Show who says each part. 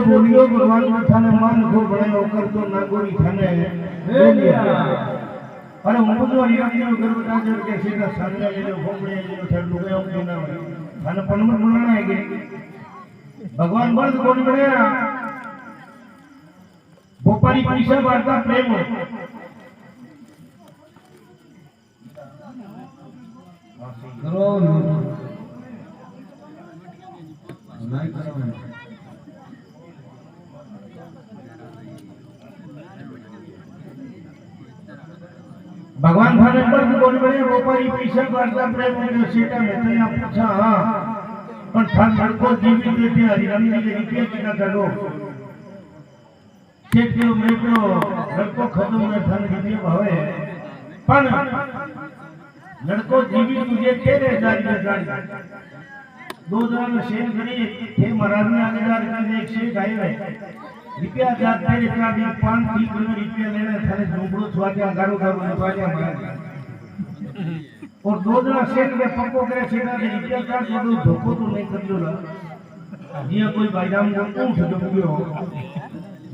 Speaker 1: बोलियो भगवान थाने मान को बनायो करतो नागोरी थाने अरे मुझे हरियाणा में गर्व राजर के सीधा सामने ले लो भोंगड़े ले लो थर लुगायो के ना थाने पनमर बोलना है कि भगवान बंद कौन बनेगा भोपाली पैसा बांटता प्रेम करो नहीं करो भगवान थाने पर कोण बने व्यापारी पैसा बांटता प्रेम में सीटा में तो या पूछा हां पण थान लड़को जीवित देते हरिराम ने रुपये कितना करो सेठ जो मैं तो लड़को खत्म में थान रुपये भावे पण लड़को जीवित मुझे 13000 में गाड़ी 2000 में सेल करी थे महाराज ने आनेदार का एक शेख आए है रुपया जाते इतना भी 5-3 करोड़ रुपया लेने थाने झोंपड़ो छुआ गारो गारो नवाजा मारा और 2000 सेठ में पक्को करे सेठा ने रुपया का तो धोखो तो नहीं कर लो ये कोई भाईराम को उठ जो गयो